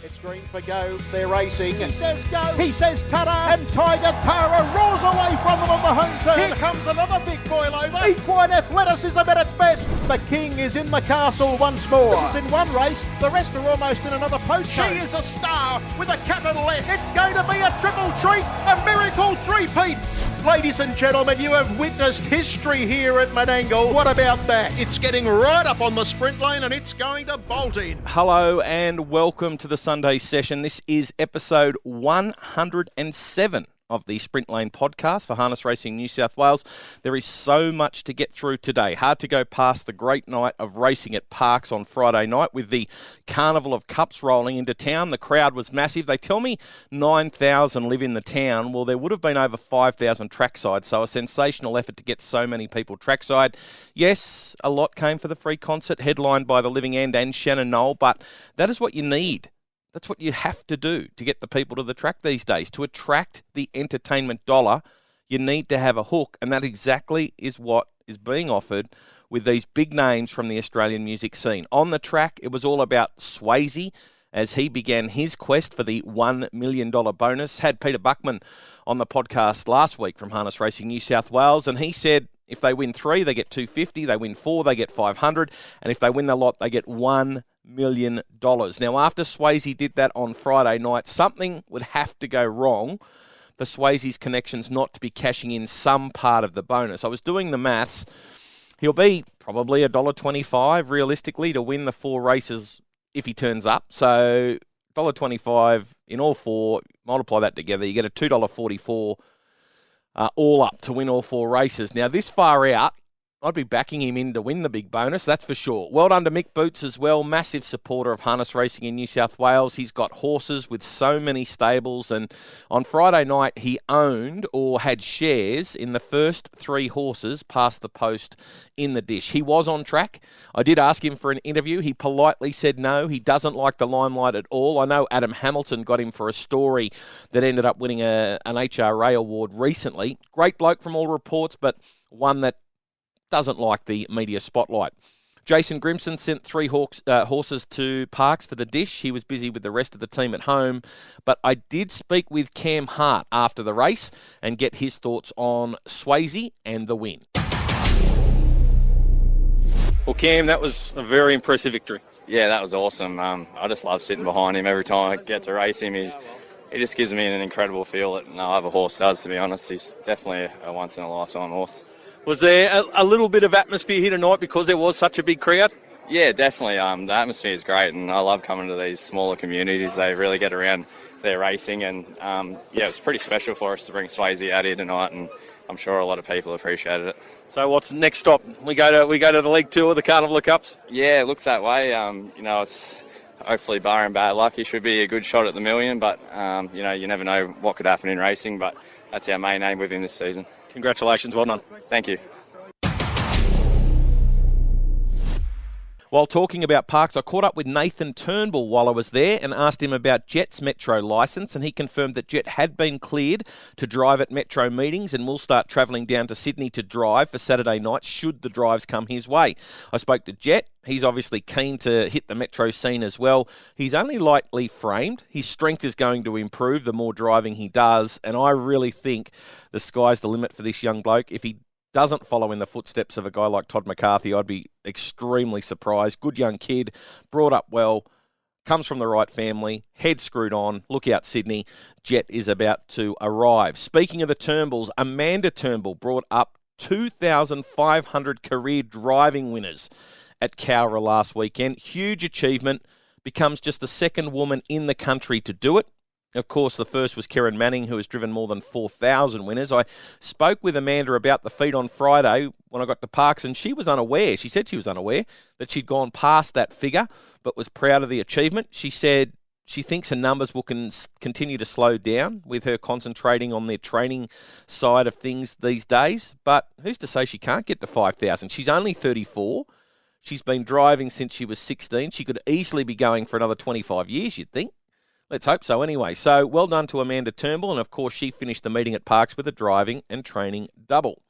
It's green for go. They're racing. He says go. He says ta-da. And Tiger Tara roars away from them on the home turn. Here comes another big boil over. Equine athleticism at its best. The king is in the castle once more. This is in one race. The rest are almost in another post. She is a star with a capital S. It's going to be a triple treat. A miracle three-peat. Ladies and gentlemen, you have witnessed history here at Menangle. What about that? It's getting right up on the sprint lane and it's going to bolt in. Hello and welcome to the Sunday session. This is episode 107 of the Sprint Lane podcast for Harness Racing New South Wales. There is so much to get through today. Hard to go past the great night of racing at Parks on Friday night with the Carnival of Cups rolling into town. The crowd was massive. They tell me 9,000 live in the town. Well, there would have been over 5,000 trackside, so a sensational effort to get so many people trackside. Yes, a lot came for the free concert, headlined by The Living End and Shannon Noel, but that is what you need. That's what you have to do to get the people to the track these days. To attract the entertainment dollar, you need to have a hook, and that exactly is what is being offered with these big names from the Australian music scene. On the track, it was all about Swayze as he began his quest for the $1 million bonus. Had Peter Buckman on the podcast last week from Harness Racing New South Wales, and he said if they win 3, they get $250, they win 4, they get $500, and if they win the lot, they get $1 million. Now, after Swayze did that on Friday night, something would have to go wrong for Swayze's connections not to be cashing in some part of the bonus. I was doing the maths. He'll be probably $1.25 realistically to win the 4 races if he turns up. So $1.25 in all 4, multiply that together, you get a $2.44 all up to win all 4 races. Now, this far out, I'd be backing him in to win the big bonus, that's for sure. Well done to Mick Boots as well, massive supporter of harness racing in New South Wales. He's got horses with so many stables, and on Friday night he owned or had shares in the first 3 horses past the post in the dish. He was on track. I did ask him for an interview. He politely said no. He doesn't like the limelight at all. I know Adam Hamilton got him for a story that ended up winning an HRA award recently. Great bloke from all reports, but one that doesn't like the media spotlight. Jason Grimson sent 3 horses to Parks for the dish. He was busy with the rest of the team at home. But I did speak with Cam Hart after the race and get his thoughts on Swayze and the win. Well, Cam, that was a very impressive victory. Yeah, that was awesome. I just love sitting behind him every time I get to race him. He just gives me an incredible feel that no other horse does, to be honest. He's definitely a once-in-a-lifetime horse. Was there a little bit of atmosphere here tonight because there was such a big crowd? Yeah, definitely. The atmosphere is great, and I love coming to these smaller communities. They really get around their racing, and it's pretty special for us to bring Swayze out here tonight, and I'm sure a lot of people appreciated it. So what's the next stop? We go to the League 2 of the Carnival of Cups? Yeah, it looks that way. It's hopefully, barring bad luck, he should be a good shot at the million, but you never know what could happen in racing, but that's our main aim with him this season. Congratulations, well done. Thank you. While talking about Parks, I caught up with Nathan Turnbull while I was there and asked him about Jet's Metro licence, and he confirmed that Jet had been cleared to drive at Metro meetings and will start travelling down to Sydney to drive for Saturday night should the drives come his way. I spoke to Jet. He's obviously keen to hit the Metro scene as well. He's only lightly framed. His strength is going to improve the more driving he does, and I really think the sky's the limit for this young bloke. If he doesn't follow in the footsteps of a guy like Todd McCarthy, I'd be extremely surprised. Good young kid, brought up well, comes from the right family, head screwed on. Look out, Sydney. Jet is about to arrive. Speaking of the Turnbulls, Amanda Turnbull brought up 2,500 career driving winners at Cowra last weekend. Huge achievement. Becomes just the second woman in the country to do it. Of course, the first was Karen Manning, who has driven more than 4,000 winners. I spoke with Amanda about the feat on Friday when I got to Parks, and she was unaware. She said she was unaware that she'd gone past that figure, but was proud of the achievement. She said she thinks her numbers will continue to slow down with her concentrating on the training side of things these days. But who's to say she can't get to 5,000? She's only 34. She's been driving since she was 16. She could easily be going for another 25 years, you'd think. Let's hope so anyway. So well done to Amanda Turnbull, and of course she finished the meeting at Parks with a driving and training double.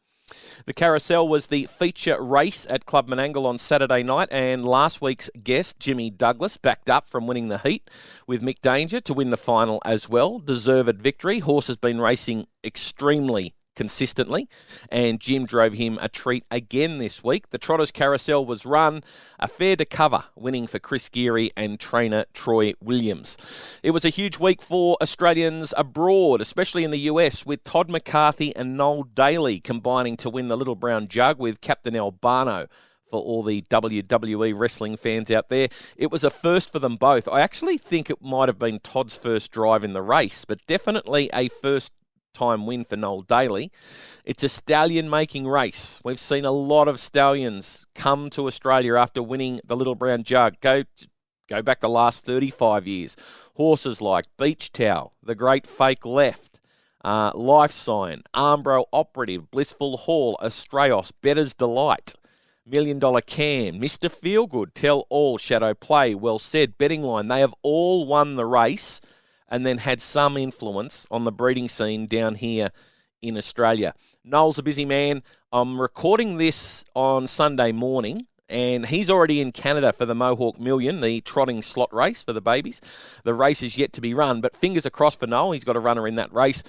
The Carousel was the feature race at Club Menangle on Saturday night, and last week's guest, Jimmy Douglas, backed up from winning the heat with Mick Danger to win the final as well. Deserved victory. Horse has been racing extremely consistently, and Jim drove him a treat again this week. The Trotters Carousel was run a fair to cover, winning for Chris Geary and trainer Troy Williams. It was a huge week for Australians abroad, especially in the US, with Todd McCarthy and Noel Daley combining to win the Little Brown Jug with Captain Albano. For all the WWE wrestling fans out there, it was a first for them both. I actually think it might have been Todd's first drive in the race, but definitely a first time win for Noel Daley. It's a stallion-making race. We've seen a lot of stallions come to Australia after winning the Little Brown Jug. Go back the last 35 years. Horses like Beach Towel, The Great Fake Left, Life Sign, Armbro Operative, Blissful Hall, Astraios, Better's Delight, $1 Million Can, Mr. Feelgood, Tell All, Shadow Play, Well Said, Betting Line. They have all won the race and then had some influence on the breeding scene down here in Australia. Noel's a busy man. I'm recording this on Sunday morning, and he's already in Canada for the Mohawk Million, the trotting slot race for the babies. The race is yet to be run, but fingers are crossed for Noel. He's got a runner in that race.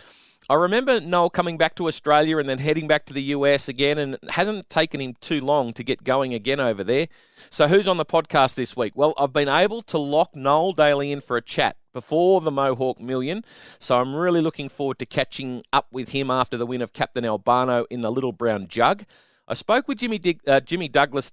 I remember Noel coming back to Australia and then heading back to the US again, and it hasn't taken him too long to get going again over there. So who's on the podcast this week? Well, I've been able to lock Noel Daley in for a chat before the Mohawk Million, so I'm really looking forward to catching up with him after the win of Captain Albano in the Little Brown Jug. I spoke with Jimmy Douglas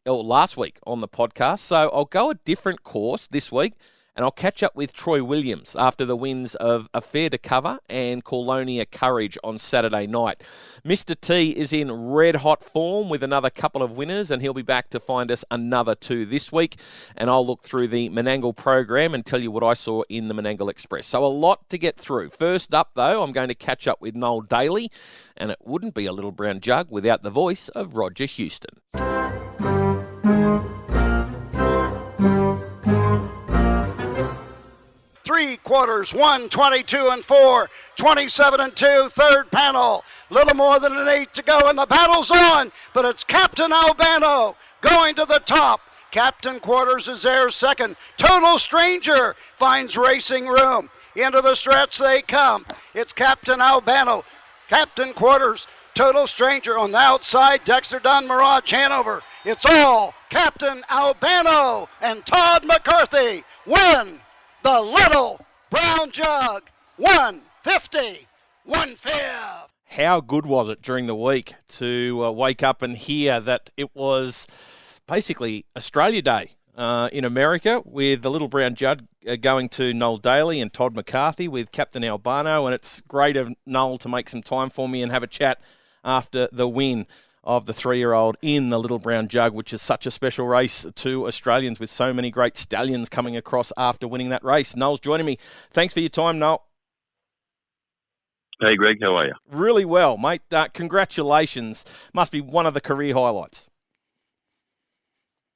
last week on the podcast, so I'll go a different course this week, and I'll catch up with Troy Williams after the wins of Affair to Cover and Colonia Courage on Saturday night. Mr. T is in red-hot form with another couple of winners, and he'll be back to find us another two this week. And I'll look through the Menangle program and tell you what I saw in the Menangle Express. So a lot to get through. First up, though, I'm going to catch up with Noel Daley, and it wouldn't be a Little Brown Jug without the voice of Roger Houston. 3/4, 1, 22 and 4, 27 and 2, third panel. Little more than an 8 to go, and the battle's on, but it's Captain Albano going to the top. Captain Quarters is there second. Total Stranger finds racing room. Into the stretch they come. It's Captain Albano, Captain Quarters, Total Stranger on the outside. Dexter Dunn, Mirage Hanover. It's all Captain Albano and Todd McCarthy win the Little Brown Jug, 150, 1/5. How good was it during the week to wake up and hear that it was basically Australia Day in America with the Little Brown Jug going to Noel Daley and Todd McCarthy with Captain Albano, and it's great of Noel to make some time for me and have a chat after the win of the 3-year-old in the Little Brown Jug, which is such a special race to Australians with so many great stallions coming across after winning that race. Noel's joining me. Thanks for your time, Noel. Hey, Greg, how are you? Really well, mate. Congratulations. Must be one of the career highlights.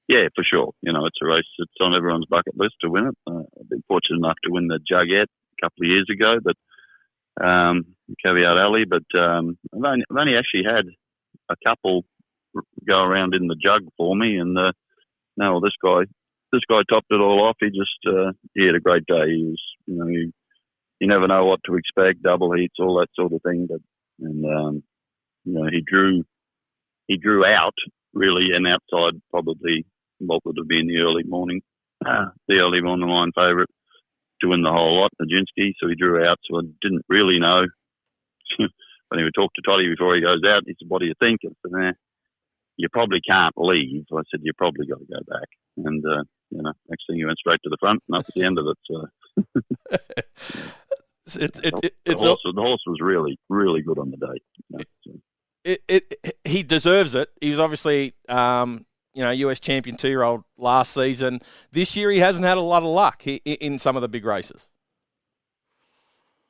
Yeah, for sure. You know, it's a race that's on everyone's bucket list to win it. I've been fortunate enough to win the Jugette a couple of years ago, but Caveat Alley. But I've only actually had a couple go around in the Jug for me, and no, this guy topped it all off. He just he had a great day. He was, you never know what to expect, double heats, all that sort of thing. But he drew out really, and outside probably what would have been the early morning line favourite to win the whole lot, Nijinsky. So he drew out. So I didn't really know. When he would talk to Toddy before he goes out, he said, "What do you think?" I said, "Nah, you probably can't leave." I said, "You probably got to go back." And next thing he went straight to the front, and that was the end of it. So the horse was really, really good on the day. He deserves it. He was obviously, US champion 2-year-old last season. This year he hasn't had a lot of luck in some of the big races.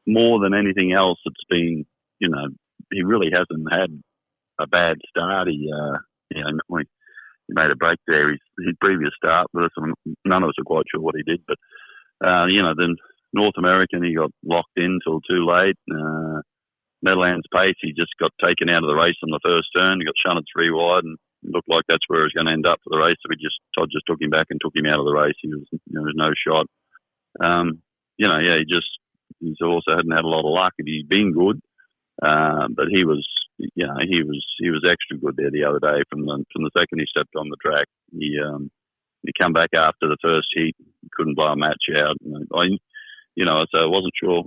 More than anything else, it's been, he really hasn't had a bad start. He made a break there. His previous start with us, none of us are quite sure what he did, but then North American, he got locked in till too late. Meadowlands Pace, he just got taken out of the race on the first turn. He got shunted 3 wide, and it looked like that's where he was going to end up for the race. So Todd just took him back and took him out of the race. There was no shot. He's also hadn't had a lot of luck. He'd been good, but he was extra good there the other day. From the second he stepped on the track, he come back after the first heat, couldn't blow a match out. So I wasn't sure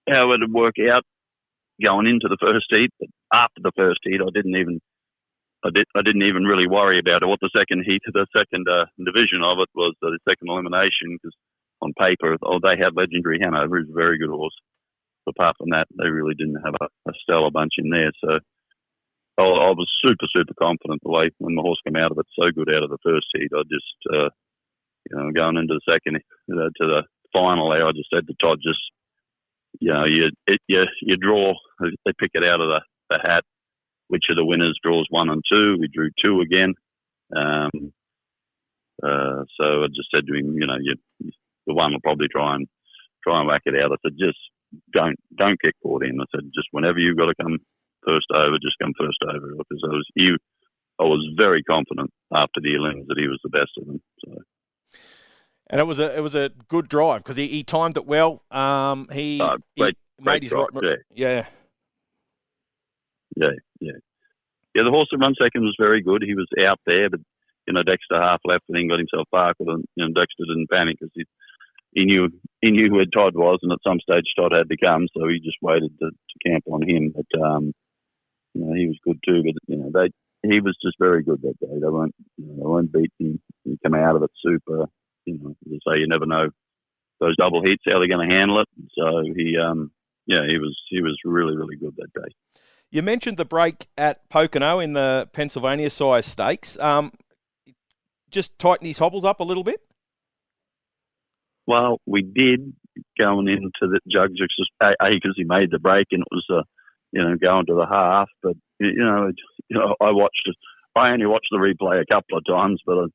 how it would work out going into the first heat, but after the first heat, I didn't even really worry about it. What the second heat, the second division of it was the second elimination, because on paper, they had Legendary Hanover, who's a very good horse. But apart from that, they really didn't have a stellar bunch in there. So I was super, super confident the way when the horse came out of it so good out of the first heat. I just, going into the second, to the final there, I just said to Todd, you draw, they pick it out of the hat. Which of the winners draws 1 and 2? We drew 2 again. So I just said to him, the one will probably try and whack it out. I said, just don't get caught in. I said, just whenever you've got to come first over, just come first over. Because I was very confident after the elims that he was the best of them. So. And it was a good drive because he timed it well. He made his drive, yeah. Yeah, the horse that run second was very good. He was out there, but Dexter half left and then got himself parked. And Dexter didn't panic because he knew where Todd was, and at some stage Todd had to come, so he just waited to camp on him. But he was good too. But he was just very good that day. They weren't beating. He came out of it super. As I say, you never know those double hits how they're going to handle it. So he was really, really good that day. You mentioned the break at Pocono in the Pennsylvania Sire Stakes. Just tighten his hobbles up a little bit? Well, we did going into the Jug because he made the break and it was, going to the half. But, I watched it. I only watched the replay a couple of times, but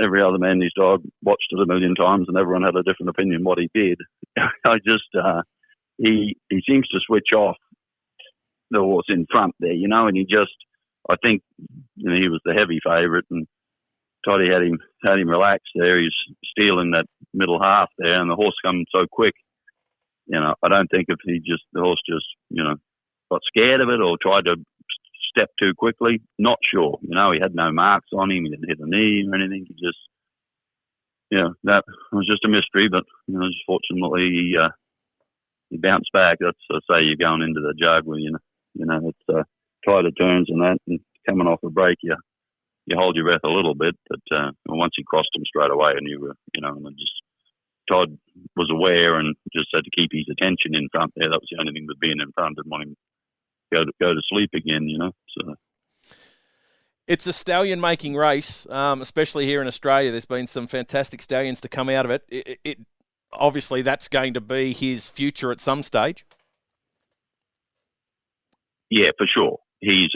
every other man and his dog watched it a million times and everyone had a different opinion what he did. He seems to switch off the horse in front there, and I think, he was the heavy favourite and Toddy had him relaxed there. He's stealing that middle half there and the horse comes so quick. I don't think if the horse just, got scared of it or tried to step too quickly. Not sure. He had no marks on him. He didn't hit a knee or anything. He just, that was just a mystery, but, just fortunately he bounced back. That's, I say, you're going into the Jug where, it's tighter turns and that, and coming off a break, you hold your breath a little bit, but once he crossed him straight away, and Todd was aware and just had to keep his attention in front there. That was the only thing with being in front. Didn't want him to go to sleep again, So it's a stallion-making race, especially here in Australia. There's been some fantastic stallions to come out of it. It obviously that's going to be his future at some stage. Yeah, for sure. He's,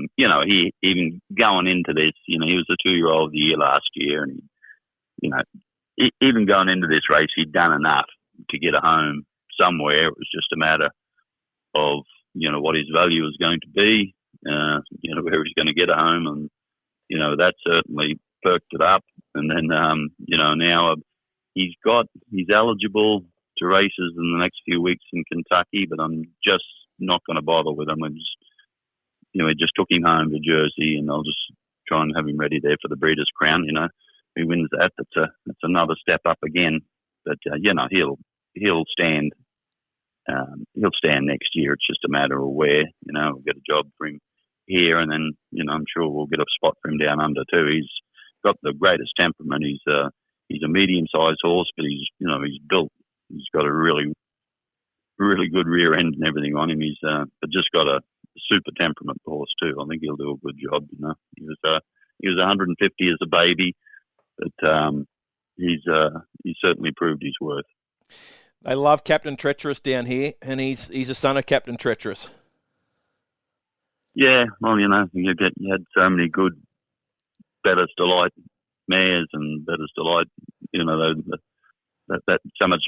he even going into this, he was the 2-year-old of the year last year, and even going into this race, he'd done enough to get a home somewhere. It was just a matter of, what his value was going to be, where he's going to get a home, and that certainly perked it up. And then, now he's eligible to races in the next few weeks in Kentucky, but I'm just not going to bother with him. We just took him home to Jersey, and I'll just try and have him ready there for the Breeders' Crown. If he wins that, that's another step up again. But he'll stand. He'll stand next year. It's just a matter of where. We'll get a job for him here, and then I'm sure we'll get a spot for him down under too. He's got the greatest temperament. He's a medium-sized horse, but he's built. He's got a really, really good rear end and everything on him. He's but just got a super temperament horse too. I think he'll do a good job. He was 150 as a baby, but he's certainly proved his worth. They love Captain Treacherous down here, and he's a son of Captain Treacherous. Yeah, well, you had so many good Bettor's Delight mares and Bettor's Delight, that so much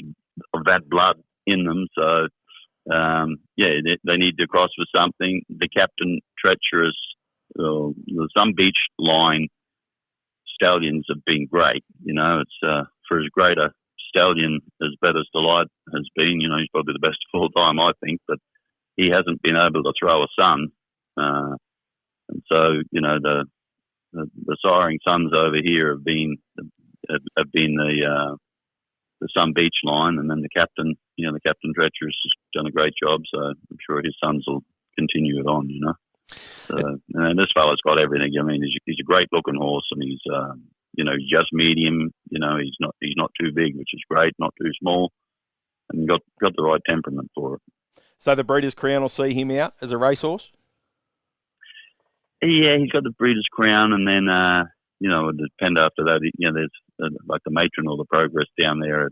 of that blood in them. So they need to cross for something. The Captain Treacherous, some beach line stallions have been great. It's for as great a stallion as Better's Delight has been. He's probably the best of all time, I think, but he hasn't been able to throw a sun. And so, the Siring Sons over here have been the Sun Beach line, and then the Captain Treacherous has done a great job. So I'm sure his sons will continue it on. So, and this fella's got everything. I mean, he's a great looking horse, and he's he's just medium. He's not too big, which is great, not too small, and got the right temperament for it. So the Breeders' Crown will see him out as a racehorse? Yeah, he's got the Breeders' Crown, and then, it'll depend after that. There's like the Matron or the Progress down there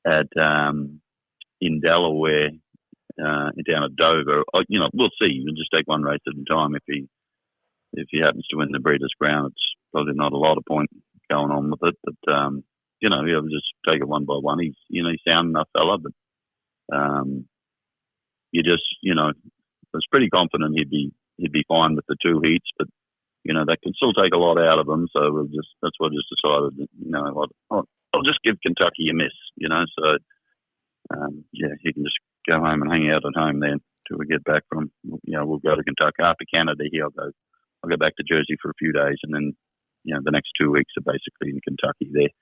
at in Delaware, down at Dover. We'll see. We'll just take one race at a time. If he happens to win the Breeders' Crown, it's probably not a lot of point going on with it. But, he'll just take it one by one. He's sound enough fella, but I was pretty confident he'd be fine with the two heats, but that can still take a lot out of him. So that's what I just decided that, I'll just give Kentucky a miss, so he can just go home and hang out at home then till we get back from, we'll go to Kentucky. After Canada here, I'll go back to Jersey for a few days, and then, the next 2 weeks are basically in Kentucky there.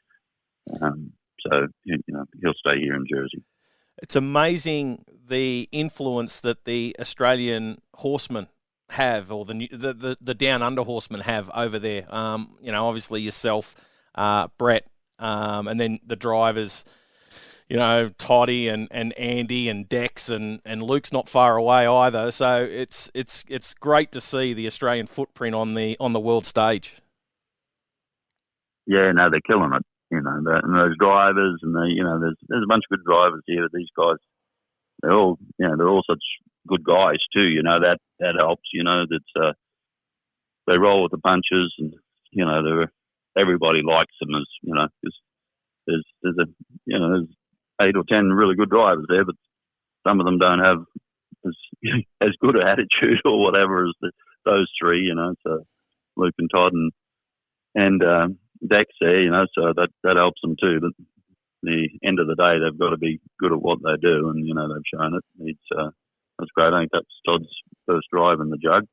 So he'll stay here in Jersey. It's amazing the influence that the Australian horsemen have, or the down under horsemen have over there. Obviously yourself, Brett, and then the drivers, Toddy and Andy and Dex and Luke's not far away either. So it's great to see the Australian footprint on the world stage. Yeah, no, they're killing it. And those drivers, and there's a bunch of good drivers here. These guys, they're all such good guys too. That helps. That they roll with the punches, and everybody likes them. Because there's 8 or 10 really good drivers there, but some of them don't have as good an attitude or whatever as those three. So Luke and Todd and Dex there, so that helps them too. But the end of the day, they've got to be good at what they do, and they've shown it. That's great. I think that's Todd's first drive in the Jug.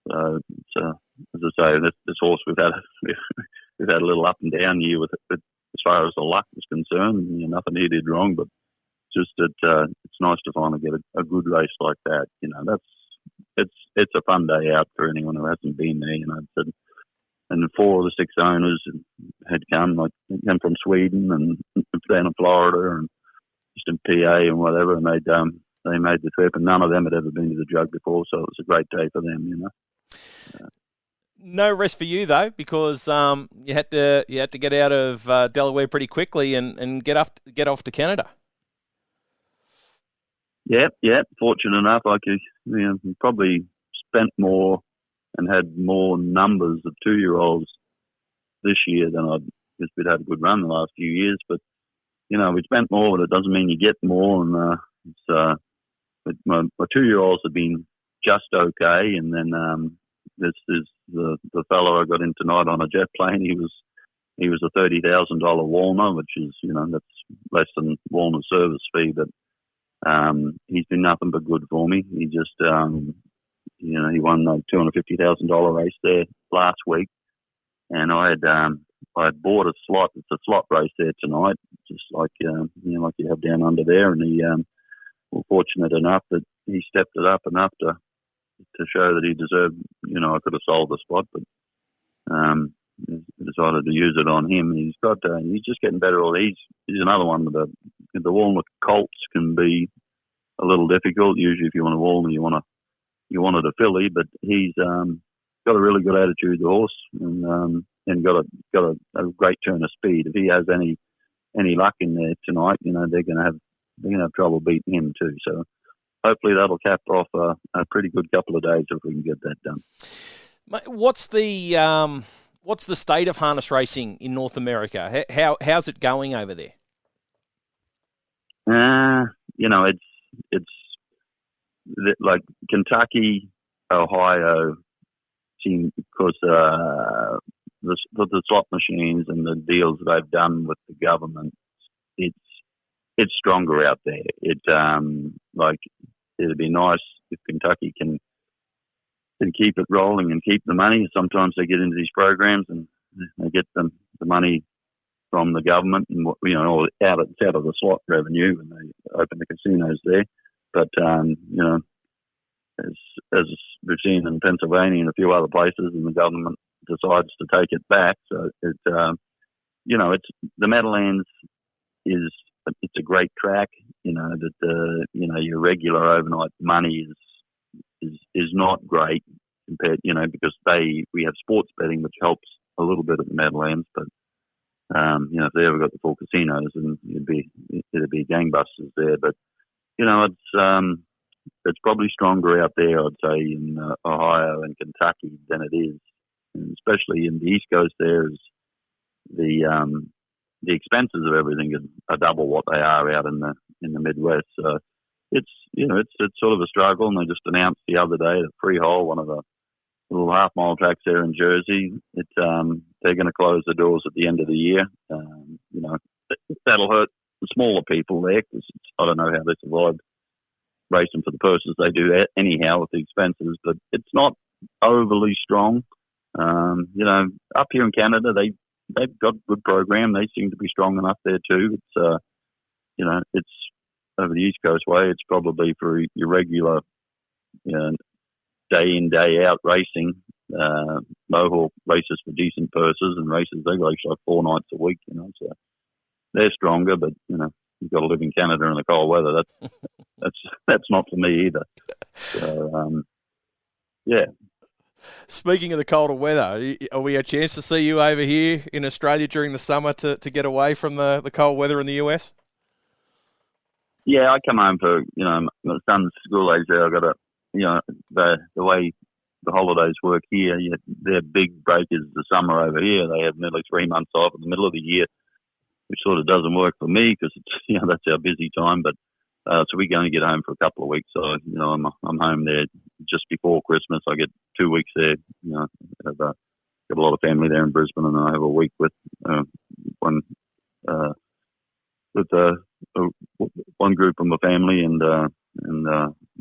So as I say, this horse we've had a little up and down year with it, but as far as the luck is concerned, nothing he did wrong. But just that it's nice to finally get a good race like that. It's a fun day out for anyone who hasn't been there. And 4 of the 6 owners had come, came from Sweden and down in Florida and just in PA and whatever, and they made the trip, and none of them had ever been to the Jug before, so it was a great day for them, No rest for you though, because you had to get out of Delaware pretty quickly and get off to Canada. Yeah. Fortunate enough, probably spent more and had more numbers of 2-year-olds this year than because we'd had a good run the last few years. But we spent more, but it doesn't mean you get more. And my 2-year-olds have been just okay, and then this is the fellow I got in tonight on a jet plane. He was a $30,000 Walner, which is that's less than Walner's service fee, but he's been nothing but good for me. He just he won a $250,000 race there last week, and I had bought a slot. It's a slot race there tonight, just like like you have down under there, and he was fortunate enough that he stepped it up enough to show that he deserved. I could have sold the spot, but decided to use it on him. He's just getting better. He's another one with the Walnut Colts can be a little difficult. Usually, if you want a Walnut, you wanted a filly, but he's got a really good attitude, the horse, and got a great turn of speed. If he has any luck in there tonight, they're going to have trouble beating him too. So hopefully that'll cap off a pretty good couple of days if we can get that done. What's the state of harness racing in North America? How's it going over there? It's like Kentucky, Ohio, because the slot machines and the deals they've done with the government, it's stronger out there. It'd be nice if Kentucky can keep it rolling and keep the money. Sometimes they get into these programs and they get the money from the government, and it's out of the slot revenue when they open the casinos there. But as we've seen in Pennsylvania and a few other places, and the government decides to take it back. So it's the Meadowlands it's a great track. Your regular overnight money is not great compared, because we have sports betting, which helps a little bit at the Meadowlands, but if they ever got the full casinos, and it'd be gangbusters there. But it's probably stronger out there, I'd say, in Ohio and Kentucky than it is, and especially in the East Coast. There is the expenses of everything are double what they are out in the Midwest. So it's sort of a struggle. And they just announced the other day that Freehold, one of the little half-mile tracks there in Jersey, they're going to close the doors at the end of the year. That'll hurt the smaller people there, because I don't know how they survived racing for the purses they do anyhow with the expenses, but it's not overly strong. Up here in Canada, they've got a good program. They seem to be strong enough there too. It's over the East Coast way. It's probably for your regular, day in, day out racing. Mohawk races for decent purses, and races they race like 4 nights a week. So they're stronger, but you've got to live in Canada in the cold weather. That's not for me either. So yeah. Speaking of the colder weather, are we a chance to see you over here in Australia during the summer to get away from the cold weather in the US? Yeah, I come home for, my son's school age there. I've got the way the holidays work here, their big break is the summer over here. They have nearly 3 months off in the middle of the year, which sort of doesn't work for me because it's, that's our busy time. But so we only get home for a couple of weeks. So, I'm home there just before Christmas. I get 2 weeks there. Have a lot of family there in Brisbane, and I have a week with one group of my family and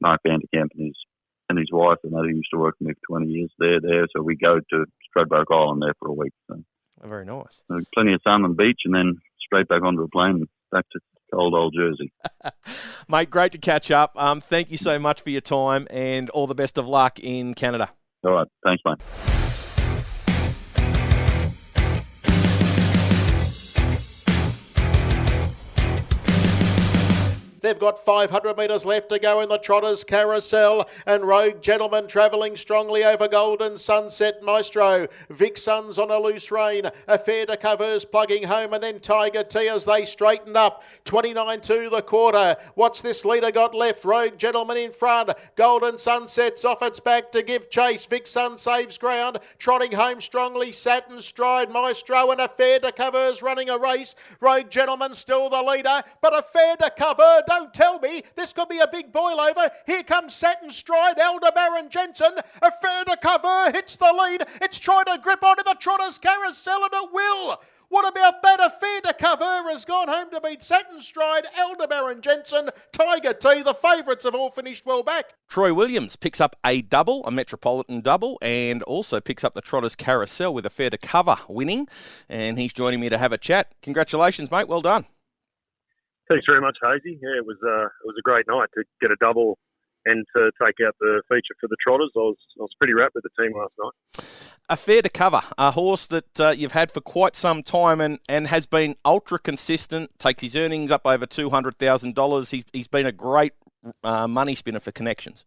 Mark Vanderkamp and his wife, and they used to work with me for 20 years. They're there, so we go to Stradbroke Island there for a week. So. Oh, very nice. Plenty of sun and beach, and then straight back onto a plane and back to cold old Jersey. Mate, great to catch up. Thank you so much for your time, and all the best of luck in Canada. All right. Thanks, mate. They've got 500 metres left to go in the Trotters Carousel, and Rogue Gentleman travelling strongly over Golden Sunset Maestro. Vixen's on a loose rein. Affair de Cover's plugging home, and then Tiger T as they straighten up. 29-2 the quarter. What's this leader got left? Rogue Gentleman in front. Golden Sunset's off its back to give chase. Vixen saves ground. Trotting home strongly, Satin Stride, Maestro, and Affair de Cover's running a race. Rogue Gentleman still the leader, but Affair de Cover, don't tell me this could be a big boil over. Here comes Satin Stride, Aldebaran Jensen. Affair de Cover hits the lead. It's trying to grip onto the Trotters Carousel, and it will. What about that? Affair de Cover has gone home to beat Satin Stride, Aldebaran Jensen, Tiger T. The favourites have all finished well back. Troy Williams picks up a double, a Metropolitan double, and also picks up the Trotters Carousel with Affair de Cover winning. And he's joining me to have a chat. Congratulations, mate. Well done. Thanks very much, Hazy. Yeah, it was a great night to get a double and to take out the feature for the Trotters. I was pretty wrapped with the team last night. Affair de Cover, a horse that you've had for quite some time and has been ultra consistent, takes his earnings up over $200,000. He's been a great money spinner for Connections.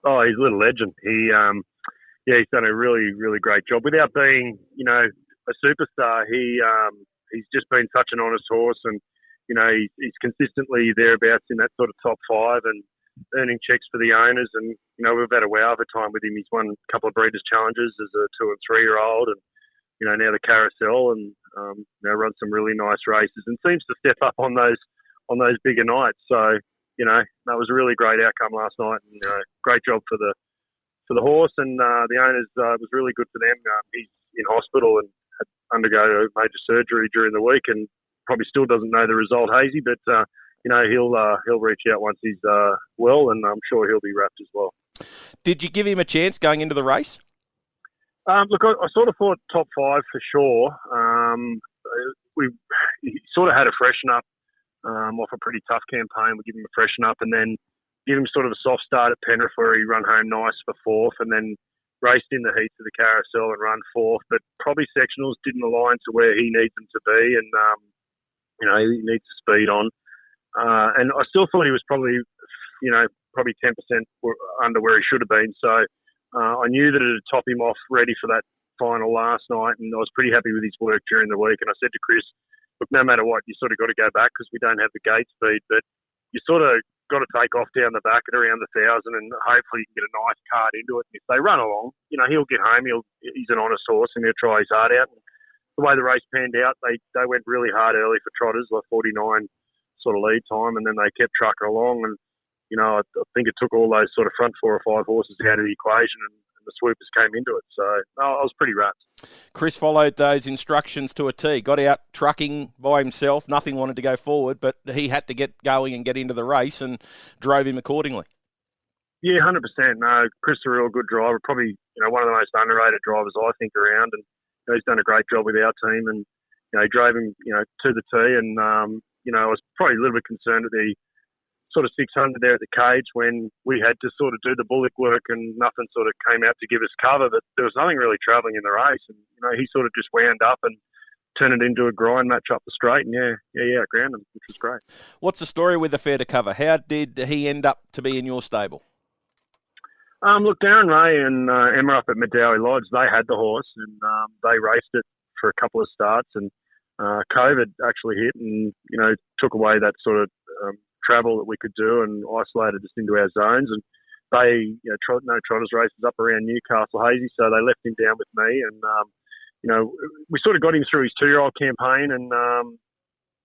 Oh, he's a little legend. He's done a really, really great job. Without being, a superstar, he's just been such an honest horse, and he's consistently thereabouts in that sort of top 5 and earning checks for the owners. And, we've had a wow of a time with him. He's won a couple of Breeders' Challenges as a 2 and 3-year-old, and, now the Carousel, and, runs some really nice races and seems to step up on those bigger nights. So, that was a really great outcome last night. And great job for the horse, and the owners was really good for them. He's in hospital and had to undergo major surgery during the week, and probably still doesn't know the result, Hazy. But he'll reach out once he's well, and I'm sure he'll be wrapped as well. Did you give him a chance going into the race? Look, I sort of thought top 5 for sure. He sort of had a freshen up off a pretty tough campaign. We give him a freshen up, and then give him sort of a soft start at Penrith where he run home nice for 4th, and then raced in the heats of the carousel and run 4th. But probably sectionals didn't align to where he needs them to be, and he needs to speed on. And I still thought he was probably 10% under where he should have been. So I knew that it would top him off ready for that final last night, and I was pretty happy with his work during the week. And I said to Chris, look, no matter what, you sort of got to go back because we don't have the gate speed, but you sort of got to take off down the back at around the 1,000, and hopefully you can get a nice card into it. And if they run along, he'll get home. He's an honest horse, and he'll try his heart out. And the way the race panned out, they went really hard early for Trotters, like 49 sort of lead time, and then they kept trucking along. And I think it took all those sort of front 4 or 5 horses out of the equation, and the swoopers came into it. So I was pretty wrapped. Chris followed those instructions to a T, got out trucking by himself. Nothing wanted to go forward, but he had to get going and get into the race and drove him accordingly. Yeah, 100%. No, Chris is a real good driver, probably one of the most underrated drivers I think around, and he's done a great job with our team, and he drove him to the T, and I was probably a little bit concerned with the sort of 600 there at the cage when we had to sort of do the bullock work and nothing sort of came out to give us cover, but there was nothing really travelling in the race, and he sort of just wound up and turned it into a grind match up the straight, and ground him, which was great. What's the story with the fair to cover? How did he end up to be in your stable? Look, Darren Ray and Emma up at Medowie Lodge, they had the horse, and they raced it for a couple of starts, and COVID actually hit and took away that sort of travel that we could do and isolated us into our zones. And they, no Trotters races up around Newcastle, Hazy, so they left him down with me. And, we sort of got him through his 2-year-old campaign, and,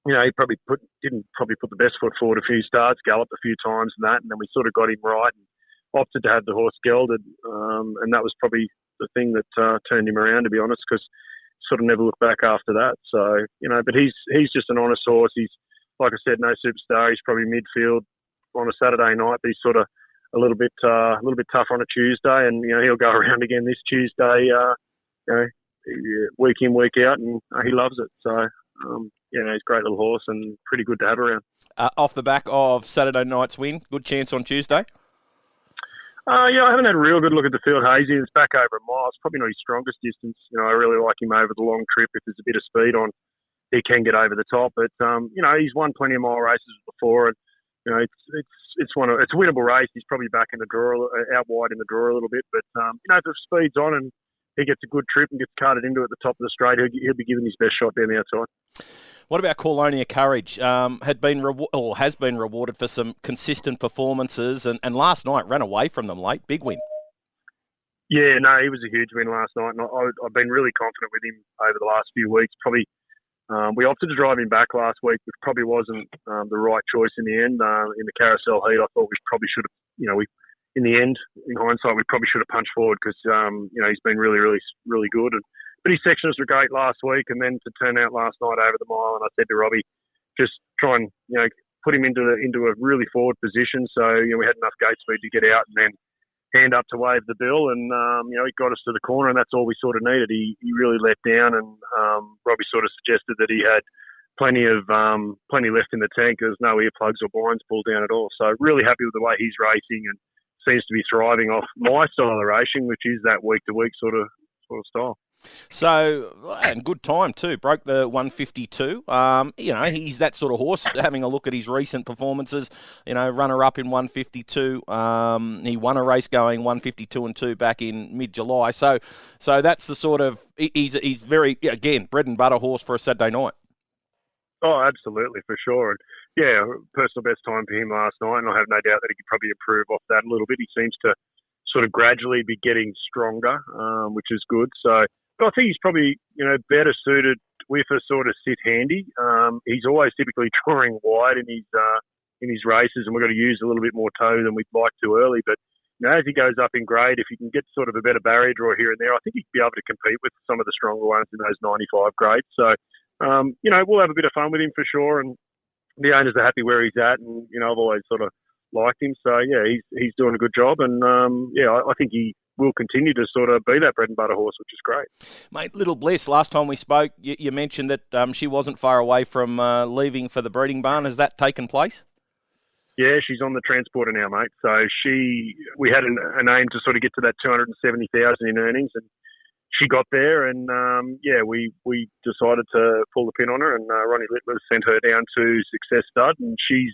he probably didn't put the best foot forward a few starts, galloped a few times and that, and then we sort of got him right and opted to have the horse gelded. And that was probably the thing that turned him around, to be honest, because sort of never looked back after that. So, but he's just an honest horse. He's, like I said, no superstar. He's probably midfield on a Saturday night, but he's sort of a little bit tough on a Tuesday, and he'll go around again this Tuesday. Week in, week out, and he loves it. So he's a great little horse and pretty good to have around. Off the back of Saturday night's win, good chance on Tuesday. I haven't had a real good look at the field, Hazy. It's back over a mile. It's probably not his strongest distance. I really like him over the long trip. If there's a bit of speed on, he can get over the top. But he's won plenty of mile races before, and it's a winnable race. He's probably back in the draw, out wide in the draw a little bit. But if the speed's on and he gets a good trip and gets carted into at the top of the straight, he'll be giving his best shot down the outside. What about Corlonia Courage? Has been rewarded for some consistent performances, and last night ran away from them late. Big win. Yeah, no, he was a huge win last night, and I've been really confident with him over the last few weeks. Probably we opted to drive him back last week, which probably wasn't the right choice in the end. In the carousel heat, I thought we probably should have, in the end, in hindsight, we probably should have punched forward because, he's been really, really, really good. But his sections were great last week, and then to turn out last night over the mile, and I said to Robbie, just try and, put him into a really forward position. So, we had enough gate speed to get out and then hand up to wave the bill, and, he got us to the corner, and that's all we sort of needed. He really let down, and Robbie sort of suggested that he had plenty left in the tank. There's no earplugs or blinds pulled down at all. So really happy with the way he's racing, and seems to be thriving off my style of racing, which is that week-to-week sort of style. So, and good time too. Broke the 152. He's that sort of horse. Having a look at his recent performances, runner-up in 152. He won a race going 152 and 2 back in mid-July. So that's the sort of, he's very, again, bread and butter horse for a Saturday night. Oh, absolutely, for sure. And yeah, personal best time for him last night, and I have no doubt that he could probably improve off that a little bit. He seems to sort of gradually be getting stronger, which is good. So, but I think he's probably, better suited with a sort of sit handy. He's always typically drawing wide in in his races, and we've got to use a little bit more toe than we'd like to early. But as he goes up in grade, if he can get sort of a better barrier draw here and there, I think he'd be able to compete with some of the stronger ones in those 95 grades. So, we'll have a bit of fun with him for sure, and the owners are happy where he's at, and I've always sort of liked him. So yeah, he's doing a good job, and I think he will continue to sort of be that bread and butter horse, which is great. Mate, Little Bliss, last time we spoke, you mentioned that she wasn't far away from leaving for the breeding barn. Has that taken place? Yeah, she's on the transporter now, mate. So we had an aim to sort of get to that 270,000 in earnings, and she got there, and we decided to pull the pin on her, and Ronnie Littler sent her down to Success Stud, and she's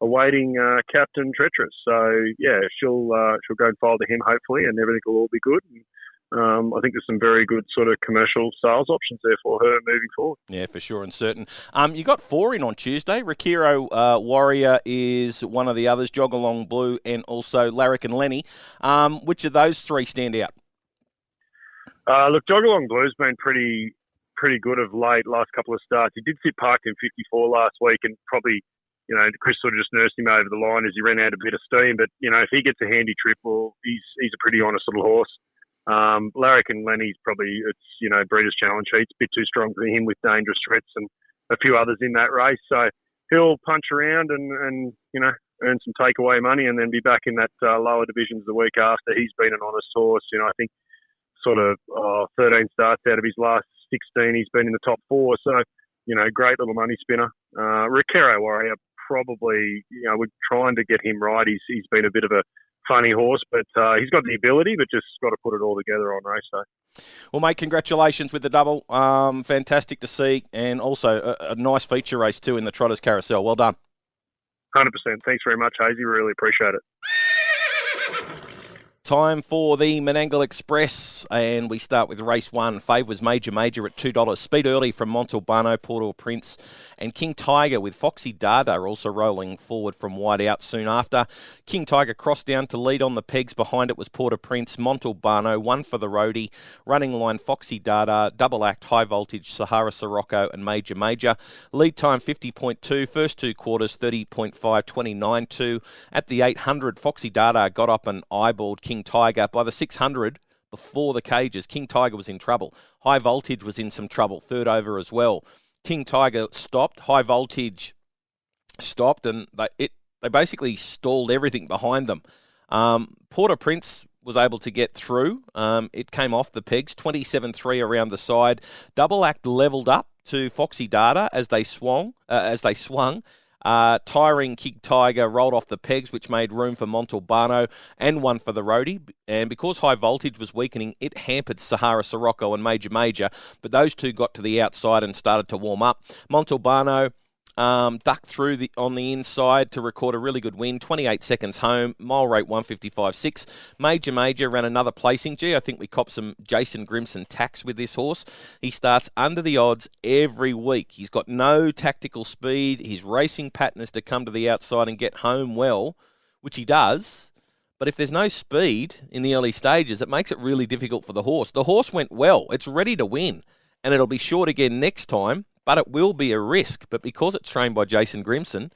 awaiting Captain Treacherous. So yeah, she'll go and file to him hopefully, and everything will all be good. And, I think there's some very good sort of commercial sales options there for her moving forward. Yeah, for sure and certain. You got 4 in on Tuesday. Rakiro Warrior is one of the others, Jog Along Blue, and also Larrick and Lenny. Which of those 3 stand out? Look, Jog Along Blue's been pretty good of late, last couple of starts. He did sit parked in 54 last week, and probably, Chris sort of just nursed him over the line as he ran out a bit of steam. But, if he gets a handy trip, well, he's a pretty honest little horse. Larrick and Lenny's probably, Breeders' Challenge Heat's a bit too strong for him with Dangerous Threats and a few others in that race. So he'll punch around and earn some takeaway money, and then be back in that lower divisions the week after. He's been an honest horse. I think sort of 13 starts out of his last 16, he's been in the top 4. So, great little money spinner. Rakiro Warrior, probably, we're trying to get him right. He's been a bit of a funny horse, but he's got the ability, but just got to put it all together on race day. Well, mate, congratulations with the double. Fantastic to see, and also a nice feature race too in the Trotters Carousel. Well done. 100%. Thanks very much, Hazy. Really appreciate it. Time for the Menangle Express, and we start with race 1. Fave was Major at $2. Speed Early from Montalbano, Port Prince, and King Tiger with Foxy Dada also rolling forward from wide out soon after. King Tiger crossed down to lead on the pegs. Behind it was Port Prince, Montalbano, 1 for the roadie. Running line Foxy Dada, Double Act, High Voltage, Sahara Sirocco, and Major. Lead time 50.2, first 2 quarters 30.5, 29.2. At the 800, Foxy Dada got up and eyeballed King Tiger. By the 600, before the cages, King Tiger was in trouble. High Voltage was in some trouble, third over as well. King Tiger stopped, High Voltage stopped, and they basically stalled everything behind them. Port Prince was able to get through. It came off the pegs, 27.3 around the side. Double Act levelled up to Foxy Dada as they swung. Tiring King Tiger rolled off the pegs, which made room for Montalbano and 1 for the roadie. And because High Voltage was weakening, it hampered Sahara Sirocco and Major. But those 2 got to the outside and started to warm up. Montalbano ducked through on the inside to record a really good win, 28 seconds home, mile rate 155.6. Major ran another placing. I think we copped some Jason Grimson tax with this horse. He starts under the odds every week. He's got no tactical speed. His racing pattern is to come to the outside and get home well, which he does. But if there's no speed in the early stages, it makes it really difficult for the horse. The horse went well. It's ready to win, and it'll be short again next time. But it will be a risk. But because it's trained by Jason Grimson,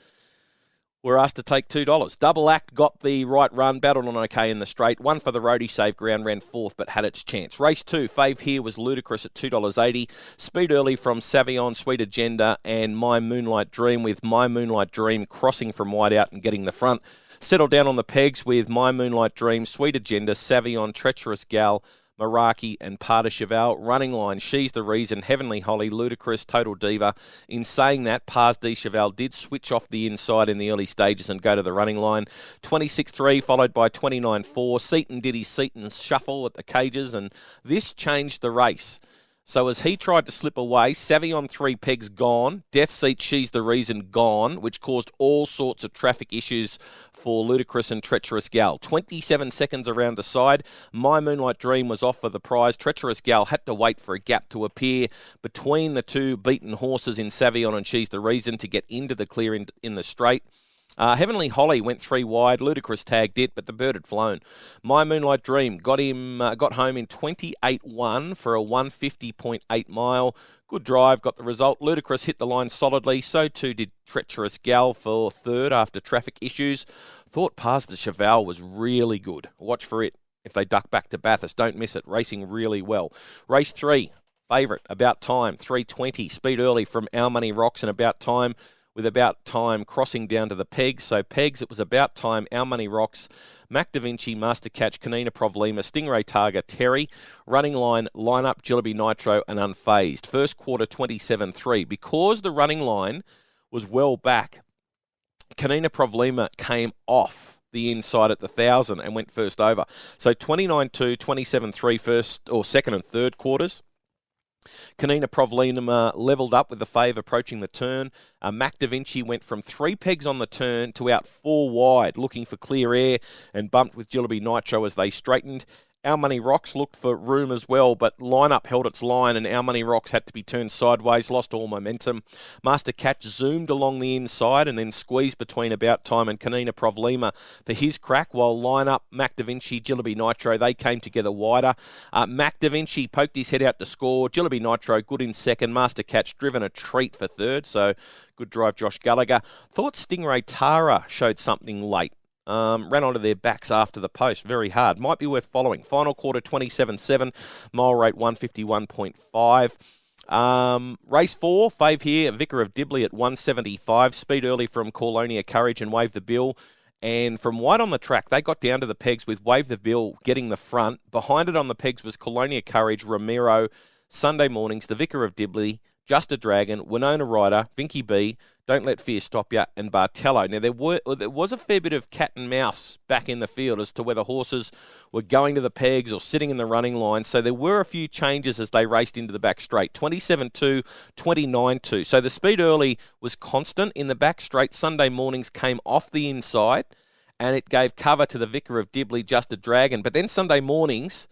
we're asked to take $2. Double Act got the right run, battled on okay in the straight. 1 for the roadie, saved ground, ran 4th, but had its chance. Race 2, Fave here was Ludicrous at $2.80. Speed Early from Savion, Sweet Agenda, and My Moonlight Dream, with My Moonlight Dream crossing from wide out and getting the front. Settled down on the pegs with My Moonlight Dream, Sweet Agenda, Savion, Treacherous Gal, Meraki and Parta Cheval. Running line, She's the Reason, Heavenly Holly, Ludicrous, Total Diva. In saying that, Pars de Cheval did switch off the inside in the early stages and go to the running line. 26.3 followed by 29.4. Seaton did his Seaton shuffle at the cages, and this changed the race. So as he tried to slip away, Savion 3 pegs gone, Death Seat She's the Reason gone, which caused all sorts of traffic issues for Ludicrous and Treacherous Gal. 27 seconds around the side, My Moonlight Dream was off for the prize. Treacherous Gal had to wait for a gap to appear between the 2 beaten horses in Savion and She's the Reason to get into the clear in the straight. Heavenly Holly went 3 wide. Ludicrous tagged it, but the bird had flown. My Moonlight Dream got home in 28.1 for a 150.8 mile. Good drive, got the result. Ludicrous hit the line solidly. So too did Treacherous Gal for third after traffic issues. Thought Pas de Cheval was really good. Watch for it if they duck back to Bathurst. Don't miss it. Racing really well. Race 3, favourite, About Time, 3:20. Speed early from Our Money Rocks and About Time, with About Time crossing down to the pegs. So pegs, it was About Time, Our Money Rocks, Mac Da Vinci, Master Catch, Canina Provlima, Stingray Targa, Terry, running line, lineup, Jillaby Nitro and Unfazed. First quarter 27.3. Because the running line was well back, Canina Provlima came off the inside at the 1,000 and went first over. So 29.2, 27.3 first or second and third quarters. Canina Provlima levelled up with the fave approaching the turn. Mac Da Vinci went from 3 pegs on the turn to out 4 wide, looking for clear air, and bumped with Jillaby Nitro as they straightened. Our Money Rocks looked for room as well, but lineup held its line and Our Money Rocks had to be turned sideways, lost all momentum. Master Catch zoomed along the inside and then squeezed between About Time and Canina Provlima for his crack, while lineup, Mac Da Vinci, Jillaby Nitro, they came together wider. Mac Da Vinci poked his head out to score. Jillaby Nitro good in second. Master Catch driven a treat for third, so good drive, Josh Gallagher. Thought Stingray Tara showed something late. Ran onto their backs after the post. Very hard. Might be worth following. Final quarter 27.7. Mile rate 151.5. Race 4. Fave here. Vicar of Dibley at 175. Speed early from Colonia Courage and Wave the Bill. And from wide on the track, they got down to the pegs with Wave the Bill getting the front. Behind it on the pegs was Colonia Courage, Romero, Sunday Mornings, the Vicar of Dibley, Just a Dragon, Winona Ryder, Vinky B, Don't Let Fear Stop Ya, and Bartello. Now, there was a fair bit of cat and mouse back in the field as to whether horses were going to the pegs or sitting in the running line. So there were a few changes as they raced into the back straight. 27.2, 29.2. So the speed early was constant in the back straight. Sunday Mornings came off the inside, and it gave cover to the Vicar of Dibley, Just a Dragon. But then Sunday Mornings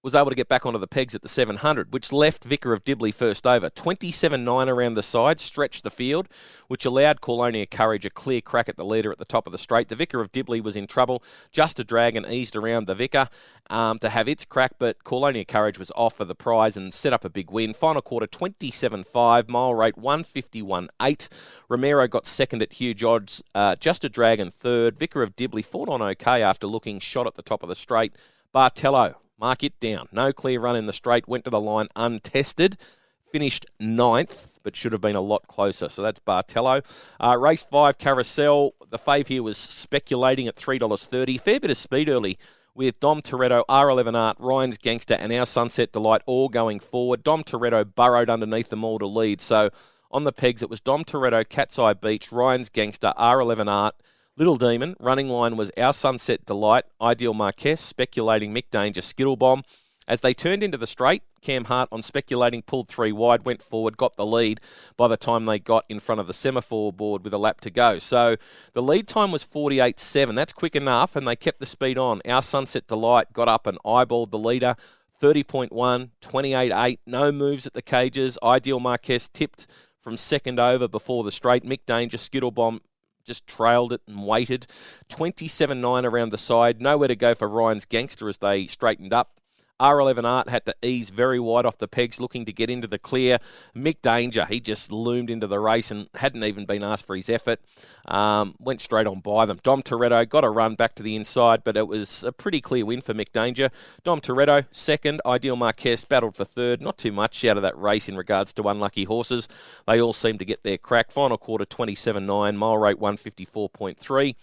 was able to get back onto the pegs at the 700, which left Vicar of Dibley first over. 27.9 around the side, stretched the field, which allowed Colonia Courage a clear crack at the leader at the top of the straight. The Vicar of Dibley was in trouble. Just a Dragon eased around the Vicar to have its crack, but Colonia Courage was off for the prize and set up a big win. Final quarter 27.5, mile rate 151.8. Romero got second at huge odds. Just a Dragon third. Vicar of Dibley fought on okay after looking shot at the top of the straight. Bartello, mark it down. No clear run in the straight. Went to the line untested. Finished 9th, but should have been a lot closer. So that's Bartello. Race 5, Carousel. The fave here was speculating at $3.30. Fair bit of speed early with Dom Toretto, R11 Art, Ryan's Gangster, and Our Sunset Delight all going forward. Dom Toretto burrowed underneath them all to lead. So on the pegs, it was Dom Toretto, Cat's Eye Beach, Ryan's Gangster, R11 Art, Little Demon. Running line was Our Sunset Delight, Ideal Marquez, Speculating, Mick Danger, Skittle Bomb. As they turned into the straight, Cam Hart on Speculating pulled 3 wide, went forward, got the lead by the time they got in front of the semaphore board with a lap to go. So the lead time was 48.7. That's quick enough, and they kept the speed on. Our Sunset Delight got up and eyeballed the leader, 30.1, 28.8. No moves at the cages. Ideal Marquez tipped from second over before the straight. Mick Danger, Skittle Bomb just trailed it and waited. 27.9 around the side. Nowhere to go for Ryan's Gangster as they straightened up. R11 Art had to ease very wide off the pegs, looking to get into the clear. Mick Danger, he just loomed into the race and hadn't even been asked for his effort. Went straight on by them. Dom Toretto got a run back to the inside, but it was a pretty clear win for Mick Danger. Dom Toretto, second. Ideal Marquez battled for third. Not too much out of that race in regards to unlucky horses. They all seemed to get their crack. Final quarter 27.9, mile rate 154.3.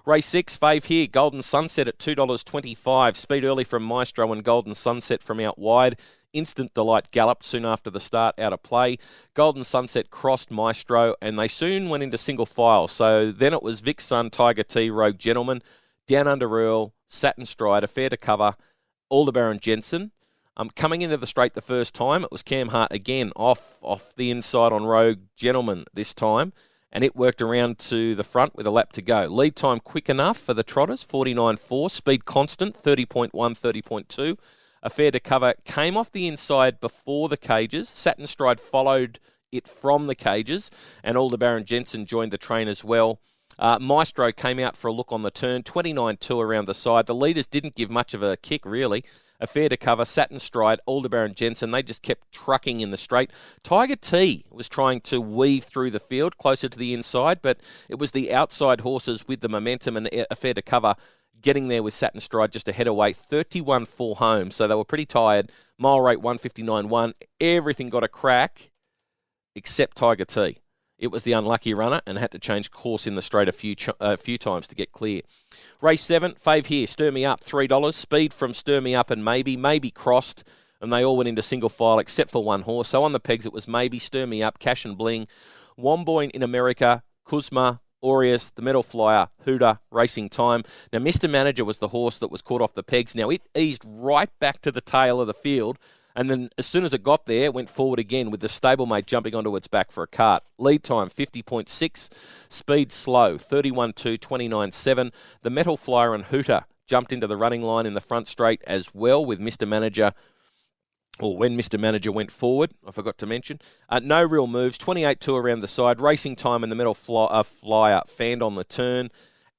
Race 6, fave here, Golden Sunset at $2.25. Speed early from Maestro and Golden Sunset from out wide. Instant Delight galloped soon after the start out of play. Golden Sunset crossed Maestro and they soon went into single file. So then it was Vic Sun, Tiger T, Rogue Gentleman, Down Under Earl, Satin Stride, Affair to Cover, Aldebaran Jensen. Coming into the straight the first time, it was Cam Hart again off the inside on Rogue Gentleman this time. And it worked around to the front with a lap to go. Lead time quick enough for the Trotters, 49.4. Speed constant, 30.1, 30.2. Affair to Cover came off the inside before the cages. Satin Stride followed it from the cages. And Aldebaran Jensen joined the train as well. Maestro came out for a look on the turn, 29-2 around the side. The leaders didn't give much of a kick, really. Affair to Cover, Satin Stride, Aldebaran Jensen, they just kept trucking in the straight. Tiger T was trying to weave through the field closer to the inside, but it was the outside horses with the momentum and Affair to Cover getting there with Satin Stride just ahead away, 31-4 home. So they were pretty tired. Mile rate 159.1. Everything got a crack except Tiger T. It was the unlucky runner and had to change course in the straight a few times to get clear. Race 7, fave here, Stir Me Up, $3. Speed from Stir Me Up and Maybe crossed, and they all went into single file except for one horse. So on the pegs, it was Maybe, Stir Me Up, Cash and Bling, Womboyne in America, Kuzma, Aureus, the Metal Flyer, Hooter, Racing Time. Now, Mr. Manager was the horse that was caught off the pegs. Now, it eased right back to the tail of the field, and then as soon as it got there, it went forward again with the stablemate jumping onto its back for a cart. Lead time, 50.6. Speed slow, 31.2, 29.7. The Metal Flyer and Hooter jumped into the running line in the front straight as well with Mr. Manager, or when Mr. Manager went forward, I forgot to mention. No real moves, 28.2 around the side. Racing Time and the Metal Flyer fanned on the turn.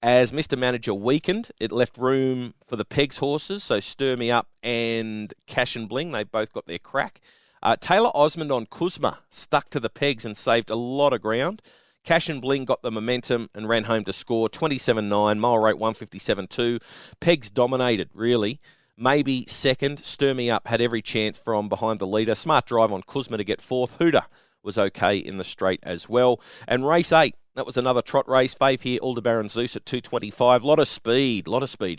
As Mr. Manager weakened, it left room for the pegs horses, so Stir Me Up and Cash and Bling, they both got their crack. Taylor Osmond on Kuzma stuck to the pegs and saved a lot of ground. Cash and Bling got the momentum and ran home to score, 27.9, mile rate 157.2. Pegs dominated, really. Maybe second. Stir Me Up had every chance from behind the leader. Smart drive on Kuzma to get fourth. Hooter was okay in the straight as well. And race 8, that was another trot race. Fave here, Aldebaran Zeus at 225. Lot of speed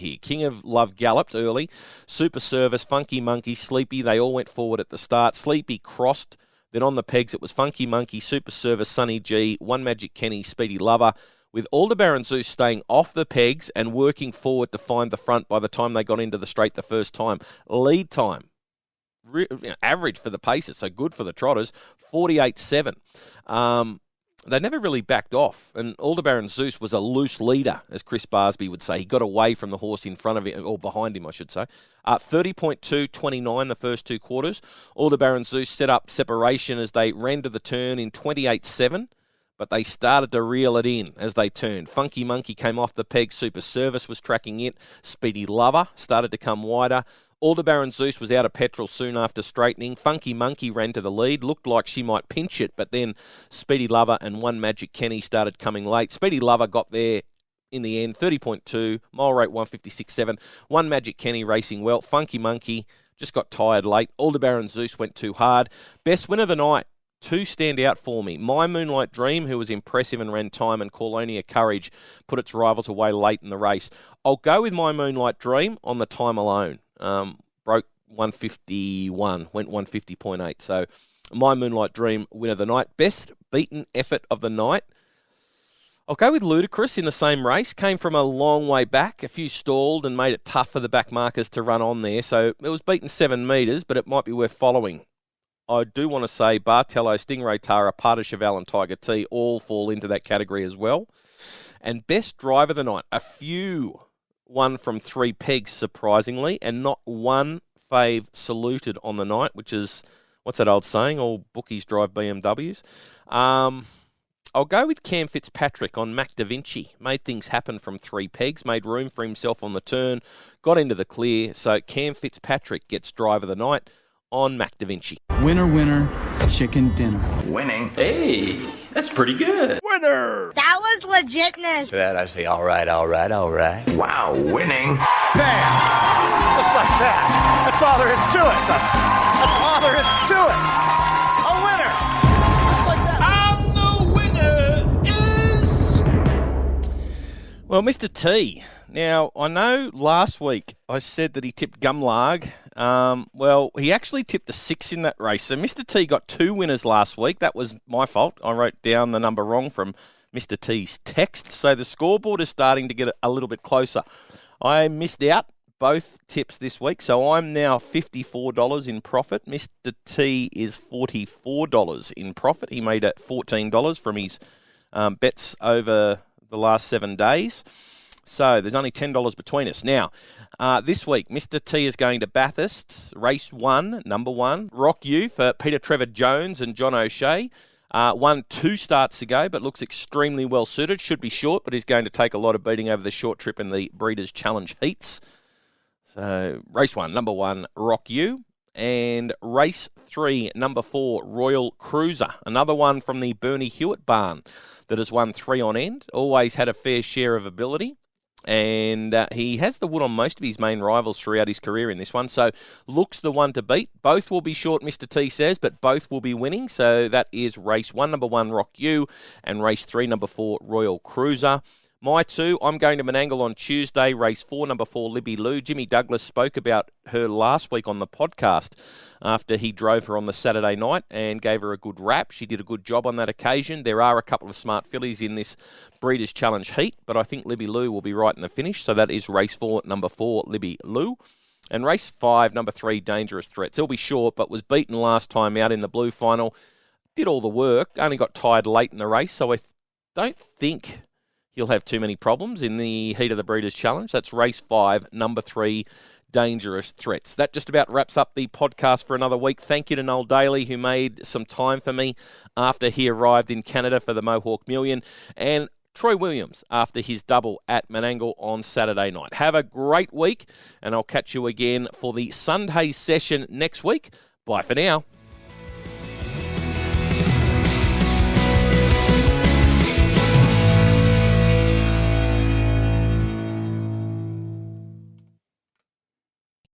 here. King of Love galloped early. Super Service, Funky Monkey, Sleepy, they all went forward at the start. Sleepy crossed. Then on the pegs, it was Funky Monkey, Super Service, Sunny G, One Magic Kenny, Speedy Lover, with Aldebaran Zeus staying off the pegs and working forward to find the front by the time they got into the straight the first time. Lead time, average for the pacers, so good for the trotters, 48.7. They never really backed off, and Aldebaran Zeus was a loose leader, as Chris Barsby would say. He got away from the horse in front of him, or behind him, I should say. 30.2, 29 the first two quarters. Aldebaran Zeus set up separation as they ran to the turn in 28.7, but they started to reel it in as they turned. Funky Monkey came off the peg. Super Service was tracking it. Speedy Lover started to come wider. Aldebaran Zeus was out of petrol soon after straightening. Funky Monkey ran to the lead. Looked like she might pinch it, but then Speedy Lover and One Magic Kenny started coming late. Speedy Lover got there in the end, 30.2, mile rate 156.7. One Magic Kenny racing well. Funky Monkey just got tired late. Aldebaran Zeus went too hard. Best win of the night. Two stand out for me. My Moonlight Dream, who was impressive and ran time, and Colonia Courage put its rivals away late in the race. I'll go with My Moonlight Dream on the time alone. Broke 151, went 150.8. So My Moonlight Dream, win of the night. Best beaten effort of the night. I'll go with Ludacris in the same race. Came from a long way back. A few stalled and made it tough for the back markers to run on there. So it was beaten 7 metres, but it might be worth following. I do want to say Bartello, Stingray Tara, Parta Cheval and Tiger T all fall into that category as well. And best driver of the night. A few won from 3 pegs, surprisingly, and not one fave saluted on the night, which is, what's that old saying? All bookies drive BMWs. I'll go with Cam Fitzpatrick on Mac Da Vinci. Made things happen from 3 pegs, made room for himself on the turn, got into the clear. So Cam Fitzpatrick gets driver of the night on Mac Da Vinci. Winner, winner, chicken dinner. Winning? Hey, that's pretty good. Winner! That was legitness. To that I say, all right. Wow, winning. Bam! Just like that. That's all there is to it. That's all there is to it. A winner! Just like that. And the winner is... Well, Mr. T. Now, I know last week I said that he tipped Gumlarg. Well, he actually tipped the 6 in that race. So Mr. T got 2 winners last week. That was my fault. I wrote down the number wrong from Mr. T's text. So the scoreboard is starting to get a little bit closer. I missed out both tips this week, so I'm now $54 in profit. Mr. T is $44 in profit. He made $14 from his bets over the last 7 days. So there's only $10 between us. Now, this week, Mr. T is going to Bathurst, race 1, number 1. Rock You for Peter Trevor Jones and John O'Shea. Won 2 starts to go, but looks extremely well suited. Should be short, but is going to take a lot of beating over the short trip in the Breeders' Challenge heats. So, race 1, number 1, Rock You. And race 3, number 4, Royal Cruiser. Another one from the Bernie Hewitt barn that has won 3 on end. Always had a fair share of ability. And he has the wood on most of his main rivals throughout his career in this one. So looks the one to beat. Both will be short, Mr. T says, but both will be winning. So that is race 1, number 1, Rock You, and race 3, number 4, Royal Cruiser. My 2, I'm going to Menangle on Tuesday, race 4, number 4, Libby Lou. Jimmy Douglas spoke about her last week on the podcast after he drove her on the Saturday night and gave her a good rap. She did a good job on that occasion. There are a couple of smart fillies in this Breeders' Challenge heat, but I think Libby Lou will be right in the finish. So that is race 4, number 4, Libby Lou. And race 5, number 3, Dangerous Threats. He'll be short, but was beaten last time out in the blue final. Did all the work, only got tired late in the race, so I don't think he'll have too many problems in the heat of the Breeders' Challenge. That's race 5, number 3, Dangerous Threats. That just about wraps up the podcast for another week. Thank you to Noel Daley, who made some time for me after he arrived in Canada for the Mohawk Million, and Troy Williams after his double at Menangle on Saturday night. Have a great week, and I'll catch you again for the Sunday session next week. Bye for now.